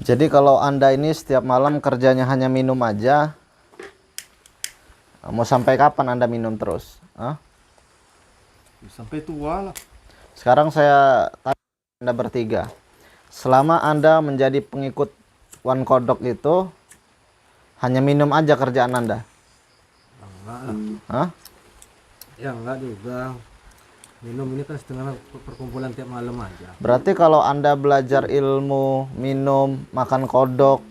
Jadi kalau Anda ini setiap malam kerjanya hanya minum aja, mau sampai kapan Anda minum terus? Hah? Sampai tua lah. Sekarang saya tanya Anda bertiga. Selama Anda menjadi pengikut Wan Kodok itu, hanya minum aja kerjaan Anda? Enggak lah. Hah? Ya enggak juga. Minum ini kan setengah perkumpulan tiap malam aja. Berarti kalau Anda belajar ilmu, minum, makan kodok,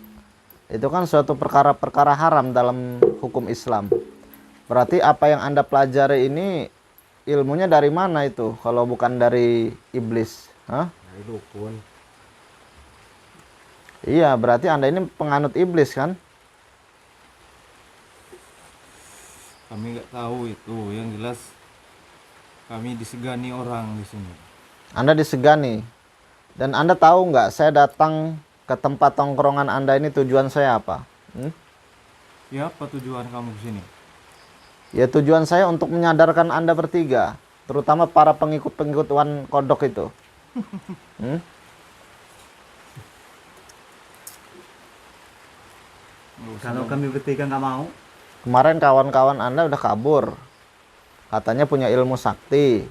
itu kan suatu perkara-perkara haram dalam hukum Islam. Berarti apa yang Anda pelajari ini ilmunya dari mana itu kalau bukan dari iblis? Hah? Dari dukun. Iya, berarti Anda ini penganut iblis kan? Kami nggak tahu itu. Yang jelas kami disegani orang di sini. Anda disegani. Dan Anda tahu nggak, saya datang ke tempat tongkrongan Anda ini tujuan saya apa? Ya, apa tujuan kamu ke sini? Ya tujuan saya untuk menyadarkan Anda bertiga, terutama para pengikut-pengikut Wan Kodok itu. Kalau kami bertiga nggak mau, Kemarin kawan-kawan Anda udah kabur. Katanya punya ilmu sakti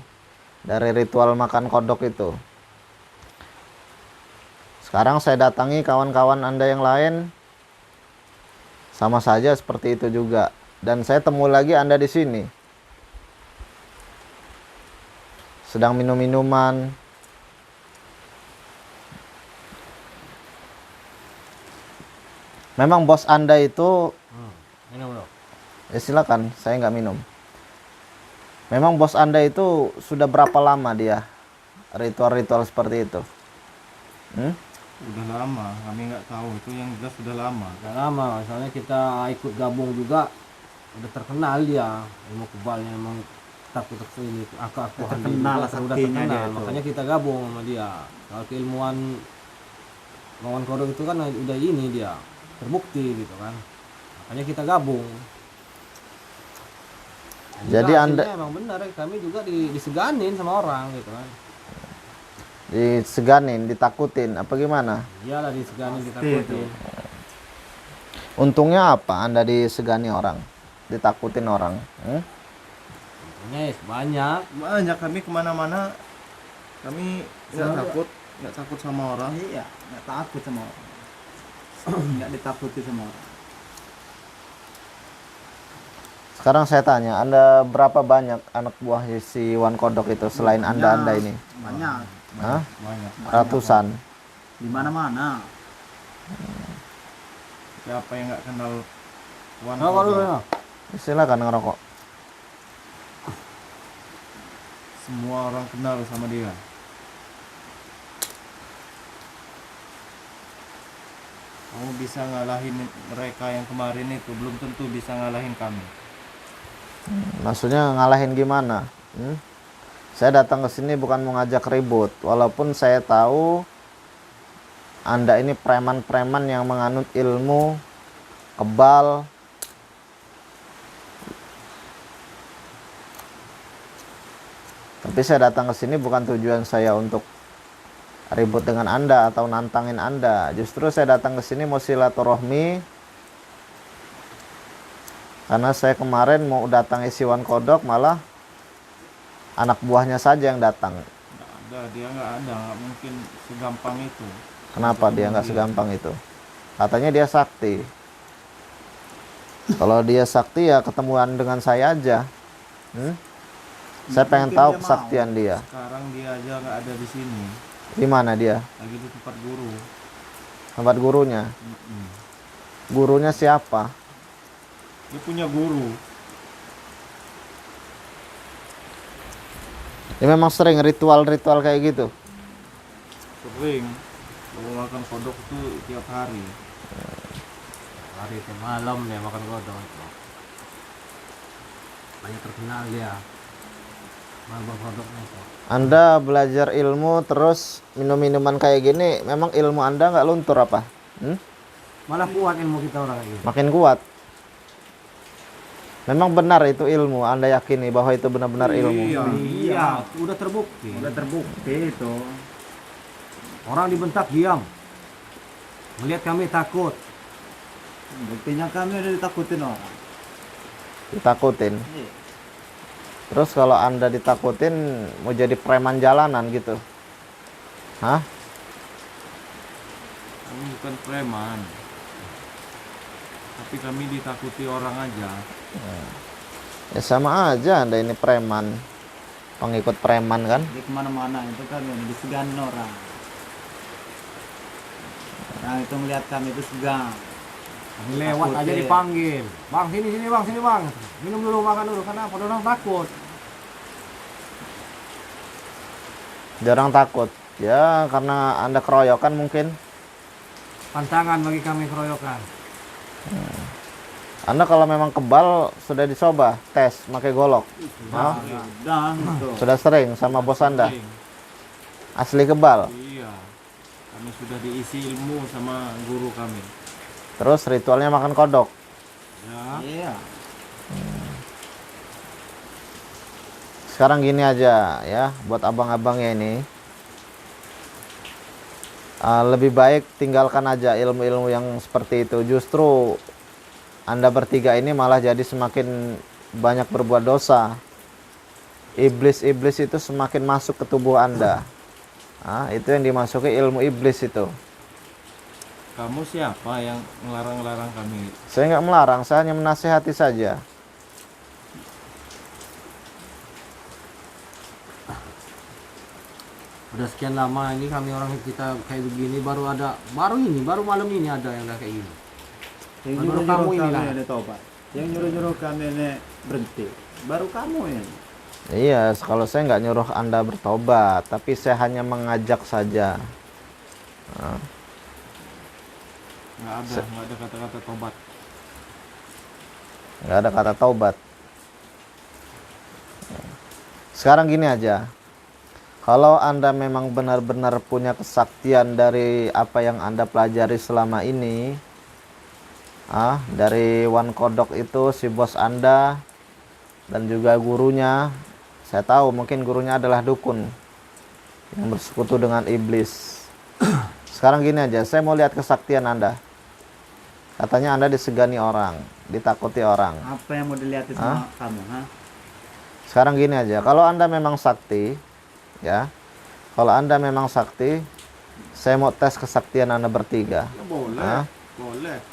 dari ritual makan kodok itu. Sekarang saya datangi kawan-kawan Anda yang lain, sama saja seperti itu juga. Dan saya temu lagi Anda di sini, sedang minum-minuman. Memang bos Anda itu, Minum loh. ya silakan, saya nggak minum. Memang bos Anda itu sudah berapa lama dia ritual-ritual seperti itu? Udah lama, kami nggak tahu. Itu yang jelas sudah lama. Udah lama, soalnya kita ikut gabung juga. Udah terkenal dia. Ilmu kebalnya emang takut ini. Aku terkenal lah udah saktinya terkenal. dia itu. Makanya kita gabung sama dia. Kalau keilmuan Wan Kodok itu kan udah ini dia. Terbukti gitu kan. Makanya kita gabung. Jadi hasilnya Anda emang benar, kami juga diseganin sama orang gitu kan. diseganin, ditakutin, apa gimana? Iyalah diseganin, Pasti ditakutin. Untungnya apa Anda disegani orang, ditakutin orang? Pokoknya ya banyak. Banyak, kami kemana-mana. Kami nggak takut sama orang. iya, nggak takut sama orang, nggak ditakuti sama orang. Sekarang saya tanya, Anda berapa banyak anak buah si Wan Kodok itu selain Anda ini? Banyak, Hah? Banyak. Ratusan. di mana-mana. Siapa yang nggak kenal Wan Rokok dulu Kodok? ya. Silakan ngerokok. Semua orang kenal sama dia. Kamu bisa ngalahin mereka yang kemarin itu, belum tentu bisa ngalahin kami. Maksudnya ngalahin gimana? Saya datang ke sini bukan mau ngajak ribut, walaupun saya tahu Anda ini preman-preman yang menganut ilmu kebal. Tapi saya datang ke sini bukan tujuan saya untuk ribut dengan Anda atau nantangin Anda. Justru saya datang ke sini mau silaturahmi. Karena saya kemarin mau datang isi Wan Kodok, malah anak buahnya saja yang datang. Nggak ada, dia nggak ada, nggak mungkin segampang itu. Kenapa dia nggak segampang itu? Katanya dia sakti. Kalau dia sakti ya ketemuan dengan saya aja. Saya pengen tahu kesaktian dia. Sekarang dia aja nggak ada di sini, Di mana dia? lagi di tempat guru. Tempat gurunya. Gurunya siapa? Dia punya guru. Dia memang sering ritual-ritual kayak gitu. Sering. Kalau makan kodok itu tiap hari. Hari ke malam dia makan kodok itu. Banyak terkenal dia. Makan kodoknya itu. Anda belajar ilmu terus minum minuman kayak gini, memang ilmu Anda nggak luntur apa? Malah kuat ilmu kita orang ini. Makin kuat. Memang benar itu ilmu, Anda yakini bahwa itu benar-benar ilmu? Iya, udah terbukti. Udah terbukti itu. Orang dibentak diam. melihat kami takut. Buktinya kami udah ditakutin orang. Ditakutin. Iya. Terus kalau Anda ditakutin mau jadi preman jalanan gitu. Hah? Kami bukan preman. Tapi kami ditakuti orang aja. Ya sama aja Anda ini preman. Pengikut preman kan? Di kemana-mana itu kami disegani orang. Yang itu melihat kami itu segan. Kami lewat aja Takutin. dipanggil. Bang, sini bang, sini bang. Minum dulu, makan dulu. Kenapa? Orang takut. Jarang takut. Ya karena Anda keroyokan mungkin. Tantangan bagi kami keroyokan. Anda kalau memang kebal sudah dicoba tes pakai golok. Hah? Dan itu. Sudah sering sama bos Anda. Sering. Asli kebal. Iya. Kami sudah diisi ilmu sama guru kami. Terus ritualnya makan kodok. Ya. Iya. Sekarang gini aja ya, buat abang-abangnya ini. Lebih baik tinggalkan aja ilmu-ilmu yang seperti itu. Justru Anda bertiga ini malah jadi semakin banyak berbuat dosa. Iblis-iblis itu semakin masuk ke tubuh Anda. Itu yang dimasuki ilmu iblis itu. Kamu siapa yang melarang-larang kami? Saya nggak melarang, saya hanya menasihati saja. Udah sekian lama ini kami orang kita kayak begini, baru malam ini ada yang kayak gini. Yang Menurut nyuruh-nyuruh kamu kami inilah. ini tobat. Yang nyuruh-nyuruh kami ini berhenti. Baru kamu ini. Iya, kalau saya nggak nyuruh Anda bertobat, tapi saya hanya mengajak saja. Nggak ada kata-kata tobat. Nggak ada kata taubat. Sekarang gini aja. Kalau Anda memang benar-benar punya kesaktian dari apa yang Anda pelajari selama ini, dari Wan Kodok itu si bos Anda dan juga gurunya, saya tahu mungkin gurunya adalah dukun yang bersekutu dengan iblis. Sekarang gini aja, saya mau lihat kesaktian Anda. Katanya Anda disegani orang, ditakuti orang. Apa yang mau dilihat sama kamu, ha? Sekarang gini aja, kalau Anda memang sakti, ya, kalau Anda memang sakti, saya mau tes kesaktian Anda bertiga. Ya boleh. Hah? Boleh.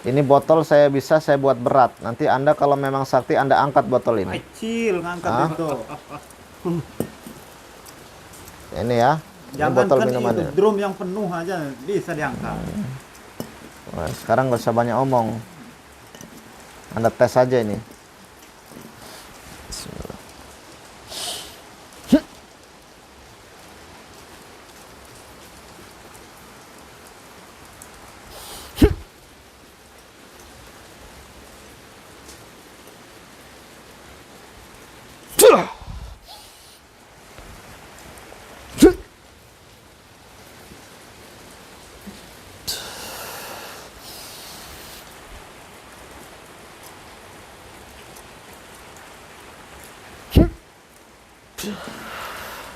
Ini botol saya buat berat. Nanti Anda kalau memang sakti, Anda angkat botol ini. Kecil ngangkat itu. Ini ya, ini Jangan botol kan itu minumannya. drum yang penuh aja bisa diangkat. Wah, sekarang nggak usah banyak omong. Anda tes aja ini. Bismillah.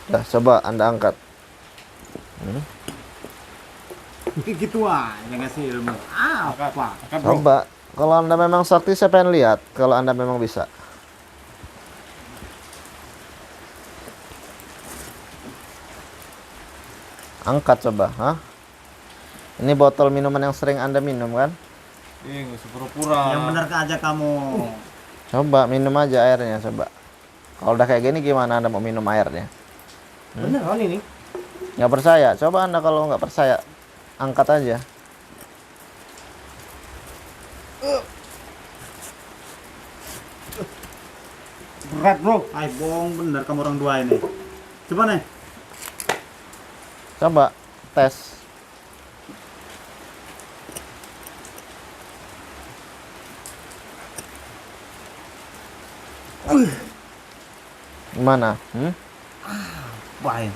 Dah, coba Anda angkat. Gitu aja ngasih ilmu. Apa? Angkat bro. Coba. Kalau Anda memang sakti, saya pengen lihat. Kalau Anda memang bisa. Angkat coba, Ini botol minuman yang sering Anda minum kan? Nggak usah pura-pura. Yang benar aja kamu. Coba minum aja airnya, coba. Kalau udah kayak gini gimana Anda mau minum airnya? Bener kan ini? Nggak percaya? Coba Anda kalau nggak percaya, angkat aja. Berat bro. Ay bohong bener kamu orang dua ini. Coba nih. Coba tes. Gimana? Baik.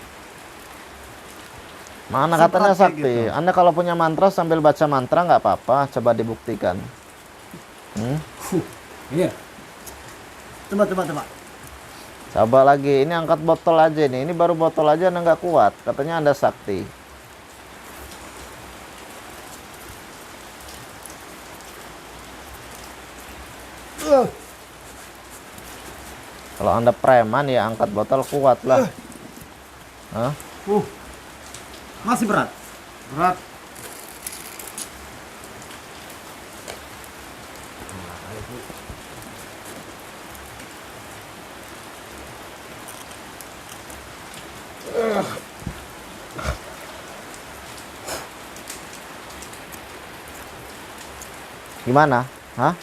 Mana Semprot katanya kayak sakti? gitu. Anda kalau punya mantra sambil baca mantra nggak apa-apa. Coba dibuktikan. Ini Coba. Coba lagi. Ini angkat botol aja nih. Ini baru botol aja Anda nggak kuat. Katanya Anda sakti. Kalau Anda preman ya angkat botol kuat lah. Hah? Masih berat. Berat. Gimana? Hah?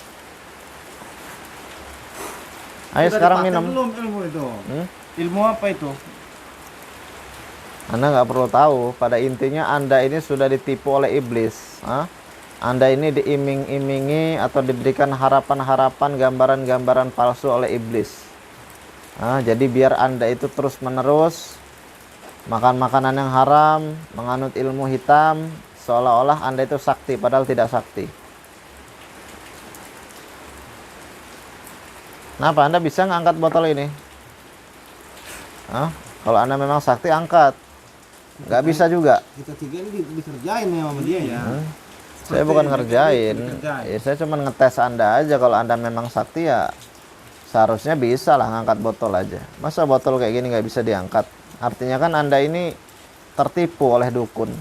Ayo Sudah sekarang dipakai minum. belum ilmu itu? Ilmu apa itu? Anda nggak perlu tahu. Pada intinya Anda ini sudah ditipu oleh iblis. Hah? Anda ini diiming-imingi atau diberikan harapan-harapan, gambaran-gambaran palsu oleh iblis. Jadi biar Anda itu terus-menerus makan makanan yang haram, menganut ilmu hitam, seolah-olah Anda itu sakti, padahal tidak sakti. Kenapa Anda bisa ngangkat botol ini? Kalau Anda memang sakti, angkat. Nggak bisa juga. Kita tiga ini dikerjain ya sama dia ya. Saya bukan ngerjain. Ya, saya cuma ngetes Anda aja. Kalau Anda memang sakti ya seharusnya bisa lah ngangkat botol aja. Masa botol kayak gini nggak bisa diangkat? Artinya kan Anda ini tertipu oleh dukun.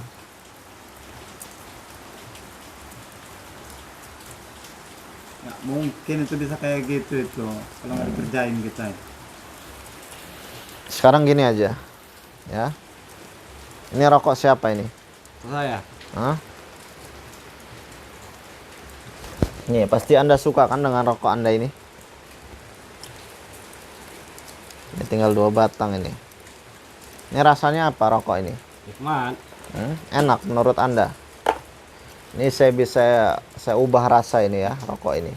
Ya, mungkin itu bisa kayak gitu itu kalau nggak dikerjain kita. Sekarang gini aja, ya. Ini rokok siapa ini? Saya. Hah? Nih, pasti Anda suka kan dengan rokok Anda ini? Ini tinggal 2 batang ini. Ini rasanya apa rokok ini? Nikmat. Enak menurut Anda? Ini saya ubah rasa ini ya, rokok ini.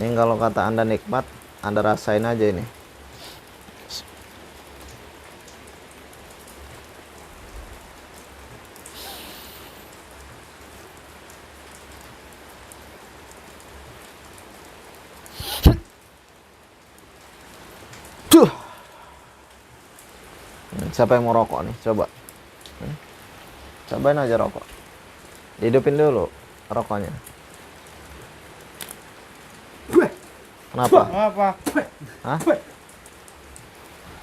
Ini kalau kata Anda nikmat, Anda rasain aja ini. Tuh. Siapa yang mau rokok nih? Coba. Cobain aja rokok. Hidupin dulu rokoknya. Kenapa? Apa? Hah?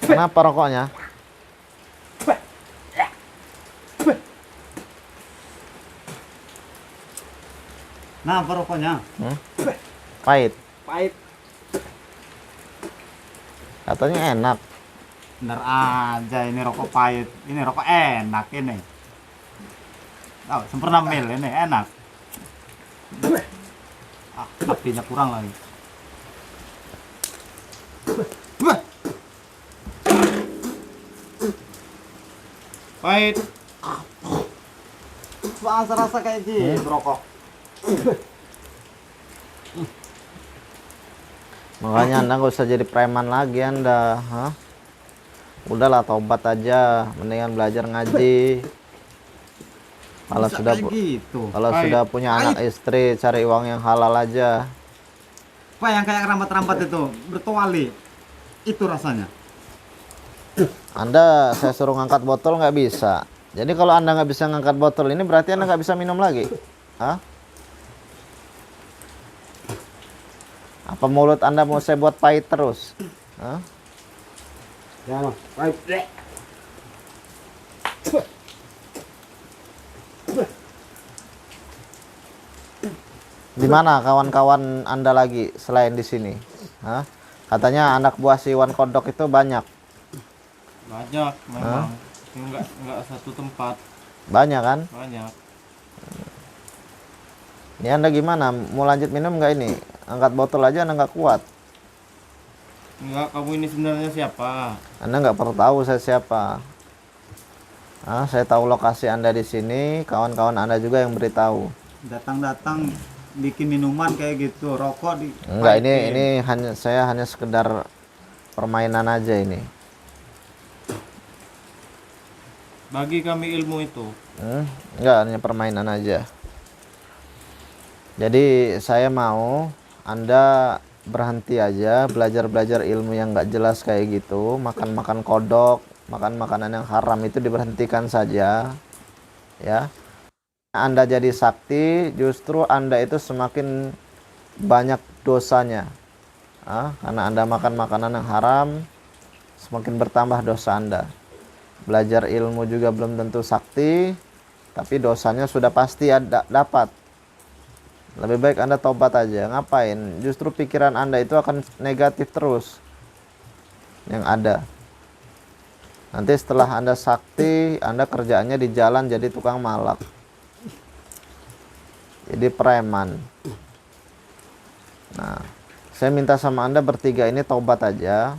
Kenapa rokoknya? Nah, apa rokoknya? Pahit. Pahit. Katanya enak. Bener aja ini rokok pahit. Ini rokok enak ini. Oh, sempurna mil ini enak. Apinya kurang lagi. Pahit. Rasa kayak gitu rokok. Makanya Anda nggak usah jadi preman lagi Anda. Hah? Udahlah tobat aja. Mendingan belajar ngaji. Kalau Bisa sudah kayak gitu. kalau Pahit. sudah punya anak istri, cari uang yang halal aja. Pak yang kayak rambat-rambat itu bertuali. Itu rasanya. Anda saya suruh ngangkat botol nggak bisa. Jadi kalau Anda nggak bisa ngangkat botol ini berarti Anda nggak bisa minum lagi. Hah? Apa mulut Anda mau saya buat pahit terus? Hah? Jangan. Pahit. Di mana kawan-kawan Anda lagi selain di sini? Hah? Katanya anak buah si Iwan Kodok itu banyak. Banyak memang. Enggak satu tempat. Banyak kan? Banyak. Ini Anda gimana? Mau lanjut minum nggak ini? Angkat botol aja Anda nggak kuat. Enggak, kamu ini sebenarnya siapa? Anda nggak perlu tahu saya siapa. Saya tahu lokasi Anda di sini. Kawan-kawan Anda juga yang beritahu. Datang-datang bikin minuman kayak gitu, rokok di. Enggak, ini saya hanya sekedar permainan aja ini. Bagi kami ilmu itu. Enggak, hanya permainan aja. Jadi saya mau Anda berhenti aja belajar-belajar ilmu yang nggak jelas kayak gitu, makan-makan kodok, makan makanan yang haram itu diberhentikan saja, ya. Anda jadi sakti, justru Anda itu semakin banyak dosanya. Karena Anda makan makanan yang haram, semakin bertambah dosa Anda. Belajar ilmu juga belum tentu sakti, tapi dosanya sudah pasti ada dapat. Lebih baik Anda tobat aja. Ngapain? Justru pikiran Anda itu akan negatif terus yang ada. Nanti setelah Anda sakti, Anda kerjaannya di jalan jadi tukang malak, jadi preman. Nah, saya minta sama Anda bertiga ini tobat aja.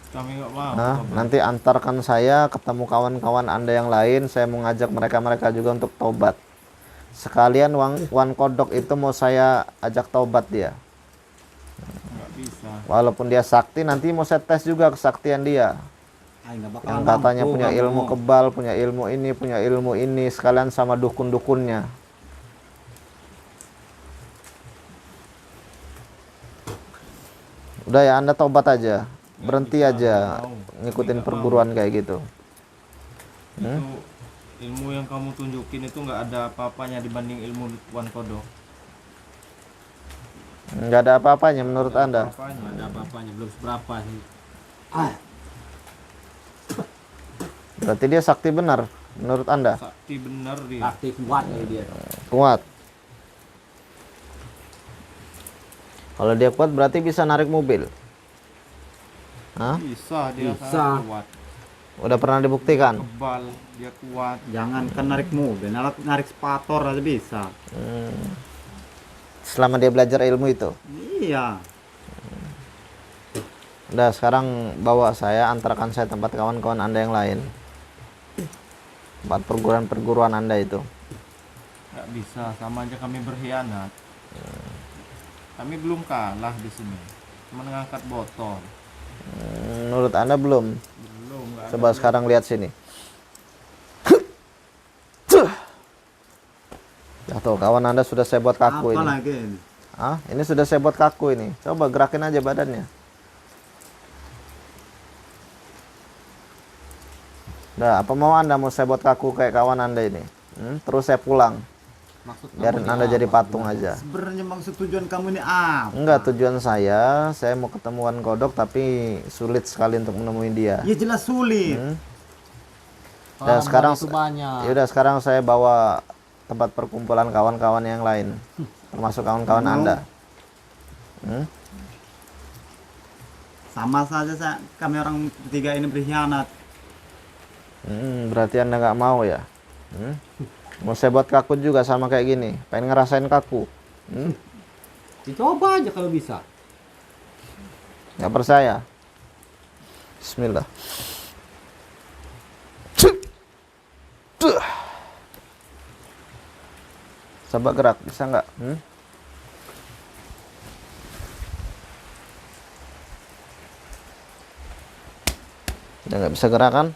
Kami nggak mau. tobat. Nanti antarkan saya ketemu kawan-kawan Anda yang lain. Saya mau ngajak mereka juga untuk tobat. Sekalian Wan Kodok itu mau saya ajak tobat dia. Nggak bisa. Walaupun dia sakti, nanti mau saya tes juga kesaktian dia. Ay, nggak bakalan Yang katanya mampu punya kamu. ilmu kebal, punya ilmu ini, sekalian sama dukun-dukunnya. Udah ya, Anda tobat aja. Berhenti bisa, aja nggak mau. ngikutin Nggak perguruan kayak gitu. Itu ilmu yang kamu tunjukin itu nggak ada apa-apanya dibanding ilmu Wan Kodok. Nggak ada apa-apanya menurut Anda. Apa-apanya. Nggak ada apa-apanya, belum seberapa sih. Berarti dia sakti benar menurut Anda. Sakti bener dia. Aktif kuat nih dia. Kuat. Kalau dia kuat berarti bisa narik mobil. Bisa dia Bisa. sangat kuat. Udah pernah dibuktikan. Kebal, dia kuat. Jangan kan narik mobil, narik sepatu aja bisa. Selama dia belajar ilmu itu. Iya. Udah, sekarang bawa saya, antarkan saya tempat kawan-kawan Anda yang lain. Tempat perguruan-perguruan Anda itu. Nggak bisa, sama aja kami berkhianat. Kami belum kalah di sini. Cuma ngangkat botol. Menurut Anda belum? Belum, nggak ada. Coba sekarang lihat sini. Ya tuh, kawan Anda sudah saya buat kaku Apa ini. lagi ini? Ini sudah saya buat kaku ini. Coba gerakin aja badannya. Udah, apa mau Anda mau saya buat kaku kayak kawan Anda ini? Terus saya pulang. Maksud Biarin kamu Anda dia jadi apa? patung aja. Sebenarnya maksud tujuan kamu ini apa? Enggak, tujuan saya mau ketemuan Kodok tapi sulit sekali untuk menemui dia. Ya jelas sulit. Ya, Hamba sekarang itu banyak. Yaudah, sekarang saya bawa tempat perkumpulan kawan-kawan yang lain, termasuk kawan-kawan Anda. Sama saja kami orang bertiga ini berkhianat. Berarti Anda nggak mau ya? Mau saya buat kaku juga sama kayak gini, pengen ngerasain kaku. Dicoba aja kalau bisa. Nggak percaya? Bismillah. Coba gerak, bisa nggak? Udah nggak bisa gerak kan?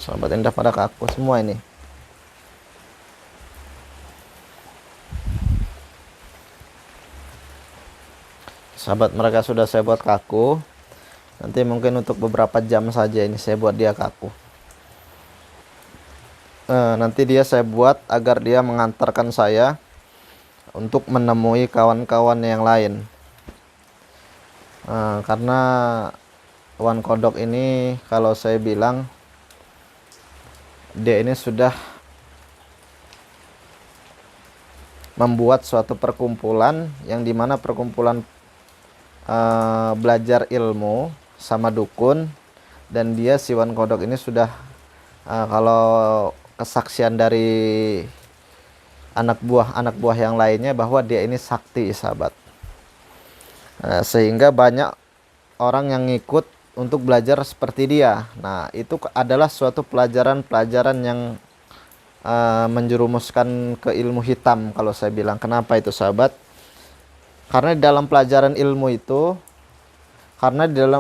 Sahabat Indah pada kaku semua ini. Sahabat mereka sudah saya buat kaku. Nanti mungkin untuk beberapa jam saja ini saya buat dia kaku. Nanti dia saya buat agar dia mengantarkan saya untuk menemui kawan-kawan yang lain. Karena Wan Kodok ini kalau saya bilang dia ini sudah membuat suatu perkumpulan yang dimana perkumpulan belajar ilmu sama dukun, dan dia si Wan Kodok ini sudah kalau kesaksian dari anak buah yang lainnya bahwa dia ini sakti, sahabat. Sehingga banyak orang yang ngikut untuk belajar seperti dia. Nah, itu adalah suatu pelajaran-pelajaran yang menjerumuskan ke ilmu hitam kalau saya bilang. Kenapa itu, sahabat? Karena di dalam pelajaran ilmu itu,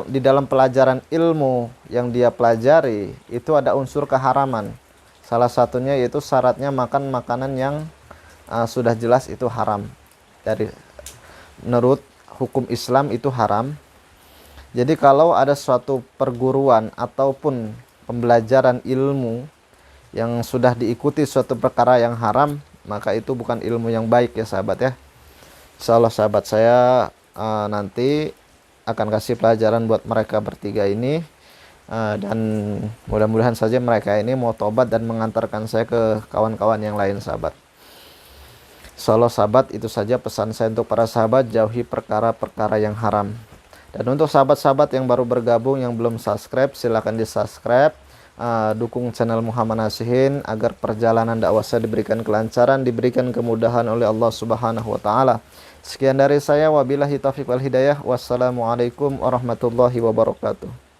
di dalam pelajaran ilmu yang dia pelajari itu ada unsur keharaman. Salah satunya yaitu syaratnya makan makanan yang sudah jelas itu haram. Menurut hukum Islam itu haram. Jadi kalau ada suatu perguruan ataupun pembelajaran ilmu yang sudah diikuti suatu perkara yang haram, maka itu bukan ilmu yang baik ya sahabat ya. Insyaallah sahabat saya nanti akan kasih pelajaran buat mereka bertiga ini, dan mudah-mudahan saja mereka ini mau tobat dan mengantarkan saya ke kawan-kawan yang lain sahabat. Insyaallah sahabat, itu saja pesan saya untuk para sahabat, jauhi perkara-perkara yang haram. Dan untuk sahabat-sahabat yang baru bergabung yang belum subscribe, silahkan di subscribe. Dukung channel Muhammad Nasihin agar perjalanan dakwah saya diberikan kelancaran, diberikan kemudahan oleh Allah Subhanahu wa taala. Sekian dari saya, wabillahi taufiq wal hidayah. Wassalamualaikum warahmatullahi wabarakatuh.